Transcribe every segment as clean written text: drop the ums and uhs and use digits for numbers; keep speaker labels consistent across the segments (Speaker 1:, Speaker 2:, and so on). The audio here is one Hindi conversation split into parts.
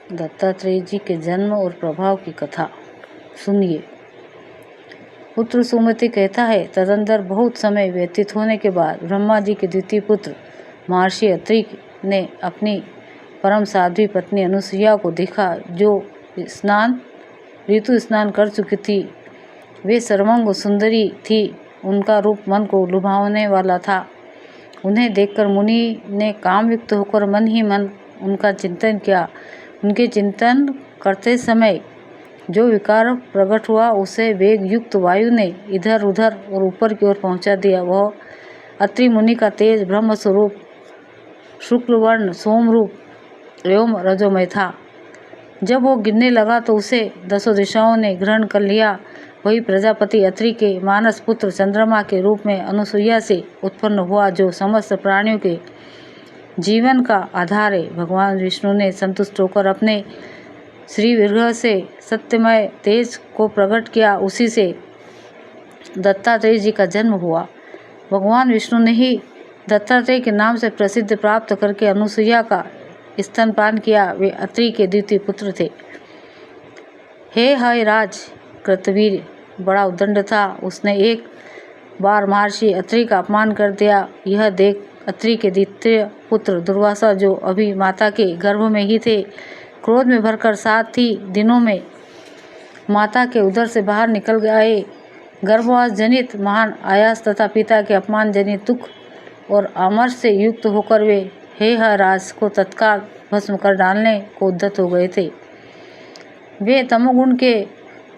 Speaker 1: दत्तात्रेय जी के जन्म और प्रभाव की कथा सुनिए। पुत्र सुमति कहता है, तदंतर बहुत समय व्यतीत होने के बाद ब्रह्मा जी के द्वितीय पुत्र महर्षि अत्रि ने अपनी परम साध्वी पत्नी अनुसुईया को देखा, जो ऋतु स्नान कर चुकी थी। वे सर्वांग सुंदरी थी, उनका रूप मन को लुभाने वाला था। उन्हें देखकर मुनि ने कामयुक्त होकर मन ही मन उनका चिंतन किया। उनके चिंतन करते समय जो विकार प्रकट हुआ, उसे वेग युक्त वायु ने इधर उधर और ऊपर की ओर पहुंचा दिया। वह अत्रि मुनि का तेज ब्रह्म स्वरूप शुक्ल वर्ण सोम रूप एवं रजोमय था। जब वो गिरने लगा तो उसे दसों दिशाओं ने ग्रहण कर लिया। वही प्रजापति अत्रि के मानस पुत्र चंद्रमा के रूप में अनुसुईया से उत्पन्न हुआ, जो समस्त प्राणियों के जीवन का आधार है। भगवान विष्णु ने संतुष्ट होकर अपने श्री विग्रह से सत्यमय तेज को प्रकट किया। उसी से दत्तात्रेय जी का जन्म हुआ। भगवान विष्णु ने ही दत्तात्रेय के नाम से प्रसिद्ध प्राप्त करके अनुसुईया का स्तनपान किया। वे अत्रि के द्वितीय पुत्र थे। हे हाय राज कृतवीर बड़ा उद्दंड था। उसने एक बार महर्षि अत्रि का अपमान कर दिया। यह देख अत्रि के द्वितीय पुत्र दुर्वासा, जो अभी माता के गर्भ में ही थे, क्रोध में भरकर 7 ही दिनों में माता के उदर से बाहर निकल गए। गर्भवास जनित महान आयास तथा पिता के अपमान जनित दुख और आमर्ष से युक्त होकर वे हे राज को तत्काल भस्म कर डालने को उद्यत हो गए थे। वे तमोगुण के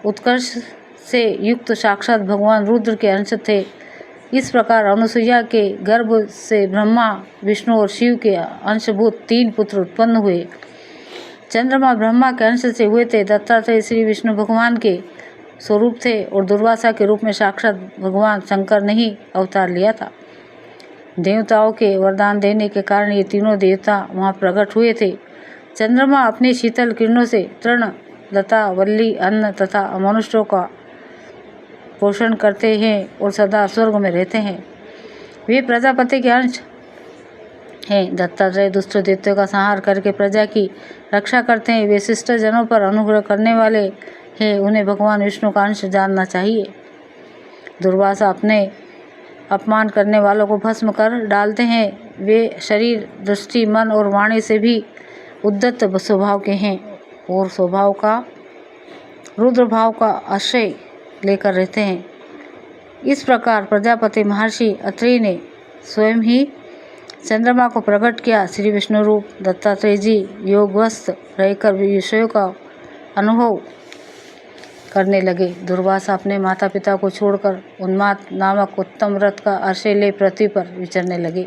Speaker 1: उत्कर्ष से युक्त साक्षात भगवान रुद्र के अंश थे। इस प्रकार अनुसुईया के गर्भ से ब्रह्मा, विष्णु और शिव के अंशभूत 3 पुत्र उत्पन्न हुए। चंद्रमा ब्रह्मा के अंश से हुए थे। दत्तात्रेय श्री विष्णु भगवान के स्वरूप थे और दुर्वासा के रूप में साक्षात भगवान शंकर ने ही अवतार लिया था। देवताओं के वरदान देने के कारण ये तीनों देवता वहाँ प्रकट हुए थे। चंद्रमा अपनी शीतल किरणों से तृण, लता, वल्ली, अन्न तथा मनुष्यों का पोषण करते हैं और सदा स्वर्ग में रहते हैं। वे प्रजापति के अंश हैं। दत्तात्रेय दुष्ट दैत्यों का संहार करके प्रजा की रक्षा करते हैं। वे शिष्ट जनों पर अनुग्रह करने वाले हैं। उन्हें भगवान विष्णु का अंश जानना चाहिए। दुर्वासा अपने अपमान करने वालों को भस्म कर डालते हैं। वे शरीर, दृष्टि, मन और वाणी से भी उद्दत स्वभाव के हैं और स्वभाव का रुद्र भाव का आश्रय लेकर रहते हैं। इस प्रकार प्रजापति महर्षि अत्रि ने स्वयं ही चंद्रमा को प्रकट किया। श्री विष्णु रूप दत्तात्रेय जी योगवस्थ रहकर विषयों का अनुभव करने लगे। दुर्वासा अपने माता पिता को छोड़कर उन्माद नामक उत्तम रथ का आश्रय ले पृथ्वी पर विचरने लगे।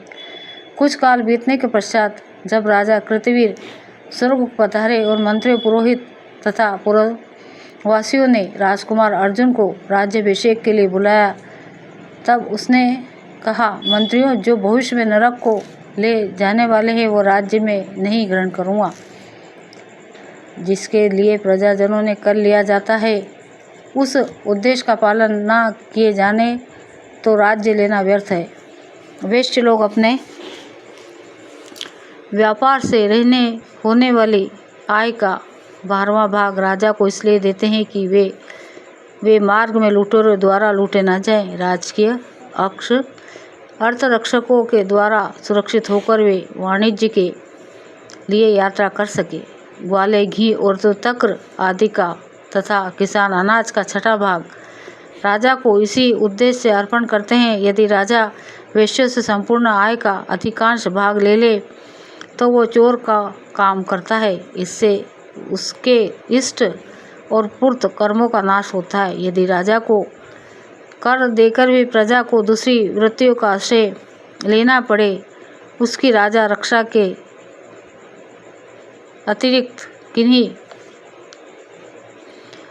Speaker 1: कुछ काल बीतने के पश्चात जब राजा कृतवीर स्वर्ग पधारे और मंत्री, पुरोहित तथा पुरवासियों ने राजकुमार अर्जुन को राज्याभिषेक के लिए बुलाया, तब उसने कहा, मंत्रियों, जो भविष्य में नरक को ले जाने वाले हैं वो राज्य में नहीं ग्रहण करूँगा। जिसके लिए प्रजाजनों ने कर लिया जाता है, उस उद्देश्य का पालन न किए जाने तो राज्य लेना व्यर्थ है। वैश्य लोग अपने व्यापार से रहने होने वाली आय का 12वां भाग राजा को इसलिए देते हैं कि वे मार्ग में लुटेरों द्वारा लूटे न जाएं। राजकीय अक्ष अर्थरक्षकों के द्वारा सुरक्षित होकर वे वाणिज्य के लिए यात्रा कर सके। ग्वाले, घी और तक्र आदि का तथा किसान अनाज का 6वां भाग राजा को इसी उद्देश्य से अर्पण करते हैं। यदि राजा वैश्यों से संपूर्ण आय का अधिकांश भाग ले ले तो वो चोर का काम करता है। इससे उसके इष्ट और पूर्त कर्मों का नाश होता है। यदि राजा को कर देकर भी प्रजा को दूसरी वृत्तियों का आश्रय लेना पड़े, उसकी राजा रक्षा के अतिरिक्त किन्हीं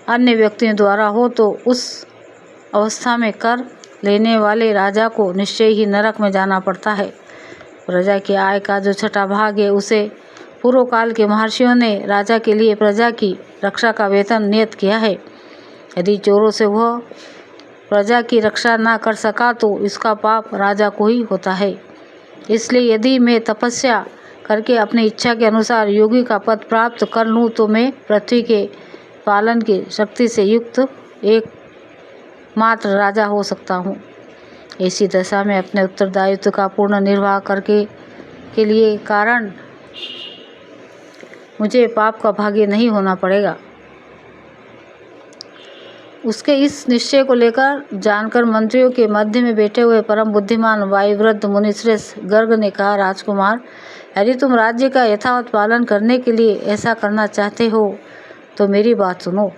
Speaker 1: अन्य व्यक्तियों द्वारा हो, तो उस अवस्था में कर लेने वाले राजा को निश्चय ही नरक में जाना पड़ता है। प्रजा की आय का जो 6वां भाग है, उसे पूर्व काल के महर्षियों ने राजा के लिए प्रजा की रक्षा का वेतन नियत किया है। यदि चोरों से वह प्रजा की रक्षा न कर सका तो इसका पाप राजा को ही होता है। इसलिए यदि मैं तपस्या करके अपनी इच्छा के अनुसार योगी का पद प्राप्त कर लूँ तो मैं पृथ्वी के पालन की शक्ति से युक्त एकमात्र राजा हो सकता हूँ। ऐसी दशा में अपने उत्तरदायित्व का पूर्ण निर्वाह करके के लिए कारण मुझे पाप का भागी नहीं होना पड़ेगा। उसके इस निश्चय को लेकर जानकर मंत्रियों के मध्य में बैठे हुए परम बुद्धिमान वायुवृद्ध मुनिश्रेष्ठ गर्ग ने कहा, राजकुमार, यदि तुम राज्य का यथावत पालन करने के लिए ऐसा करना चाहते हो तो मेरी बात सुनो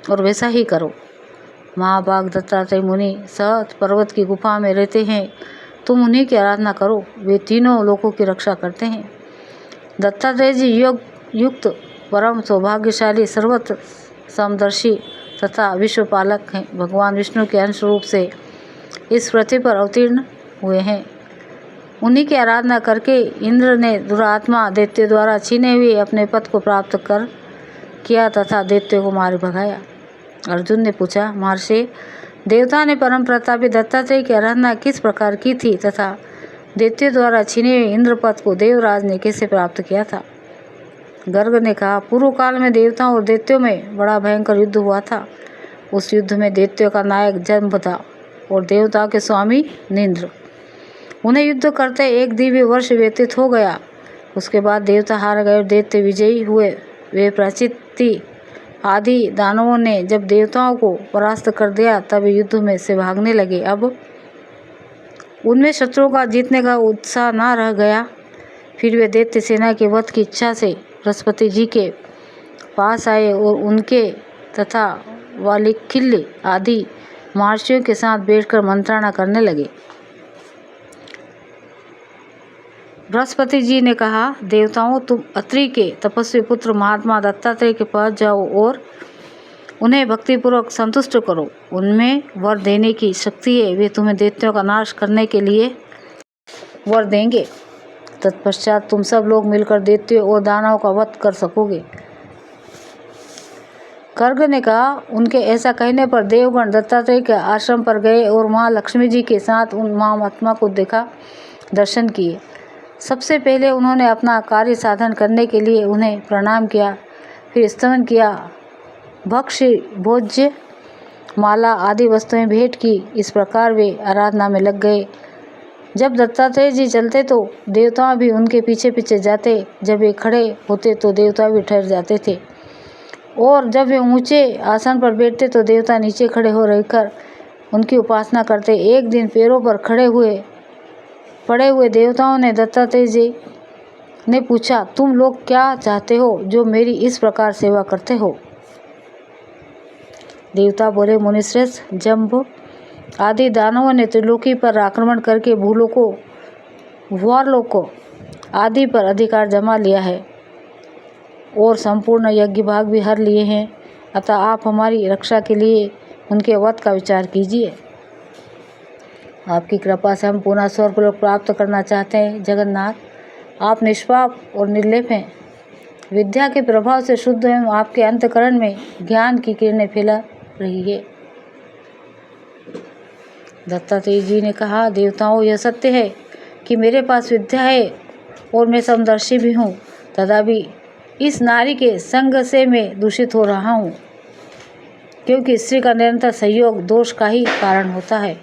Speaker 1: और वैसा ही करो। महाभाग दत्तात्रेय मुनि सहज पर्वत की गुफा में रहते हैं, तुम उन्हीं की आराधना करो, वे तीनों लोकों की रक्षा करते हैं। दत्तात्रेय जी योग युक्त परम सौभाग्यशाली सर्वत्र समदर्शी तथा विश्वपालक हैं। भगवान विष्णु के अंश रूप से इस पृथ्वी पर अवतीर्ण हुए हैं। उन्हीं की आराधना करके इंद्र ने दुरात्मा दैत्य द्वारा छीने हुए अपने पद को प्राप्त कर किया तथा दैत्य को मार भगाया। अर्जुन ने पूछा, महर्षि, देवता ने परम प्रतापी दत्तात्रेय की आराधना किस प्रकार की थी तथा दैत्य द्वारा छीने हुए इंद्र पद को देवराज ने कैसे प्राप्त किया था? गर्ग ने कहा, पूर्व काल में देवताओं और दैत्यों में बड़ा भयंकर युद्ध हुआ था। उस युद्ध में दैत्यों का नायक जंभ था और देवताओं के स्वामी नींद्र। उन्हें युद्ध करते एक दिव्य वर्ष व्यतीत हो गया। उसके बाद देवता हार गए और दैत्य विजयी हुए। वे प्रचिति आदि दानवों ने जब देवताओं को परास्त कर दिया तब युद्ध में से भागने लगे। अब उनमें शत्रुओं का जीतने का उत्साह न रह गया। फिर वे दैत्य सेना के वध की इच्छा से बृहस्पति जी के पास आए और उनके तथा वालिकिल्ली आदि महर्षियों के साथ बैठकर मंत्रणा करने लगे। बृहस्पति जी ने कहा, देवताओं, तुम अत्रि के तपस्वी पुत्र महात्मा दत्तात्रेय के पास जाओ और उन्हें भक्तिपूर्वक संतुष्ट करो। उनमें वर देने की शक्ति है, वे तुम्हें दैत्यों का नाश करने के लिए वर देंगे। तत्पश्चात तुम सब लोग मिलकर दैत्यों और दानवों का वध कर सकोगे। गर्ग ने कहा, उनके ऐसा कहने पर देवगण दत्तात्रेय के आश्रम पर गए और वहाँ लक्ष्मी जी के साथ उन महात्मा को देखा, दर्शन किए। सबसे पहले उन्होंने अपना कार्य साधन करने के लिए उन्हें प्रणाम किया, फिर स्तवन किया, भक्ष्य भोज्य माला आदि वस्तुएं भेंट की। इस प्रकार वे आराधना में लग गए। जब दत्तात्रेय जी चलते तो देवता भी उनके पीछे पीछे जाते, जब वे खड़े होते तो देवता भी ठहर जाते थे और जब वे ऊंचे आसन पर बैठते तो देवता नीचे खड़े हो रहकर उनकी उपासना करते। एक दिन पैरों पर पड़े हुए देवताओं ने दत्तात्रेय जी ने पूछा, तुम लोग क्या चाहते हो जो मेरी इस प्रकार सेवा करते हो? देवता बोले, मुनिश्रेष्ठ, जंभ आदि दानवों ने त्रिलोकी पर आक्रमण करके भूलोकों, वारलोकों आदि पर अधिकार जमा लिया है और संपूर्ण यज्ञ भाग भी हर लिए हैं। अतः आप हमारी रक्षा के लिए उनके वध का विचार कीजिए। आपकी कृपा से हम पुनः स्वर्गलोक प्राप्त करना चाहते हैं। जगन्नाथ, आप निष्पाप और निर्लेप हैं। विद्या के प्रभाव से शुद्ध एवं आपके अंतःकरण में ज्ञान की किरणें फैला रही है। दत्तात्रेय जी ने कहा, देवताओं, यह सत्य है कि मेरे पास विद्या है और मैं समदर्शी भी हूँ, तथापि इस नारी के संग से मैं दूषित हो रहा हूँ, क्योंकि स्त्री का निरंतर संयोग दोष का ही कारण होता है।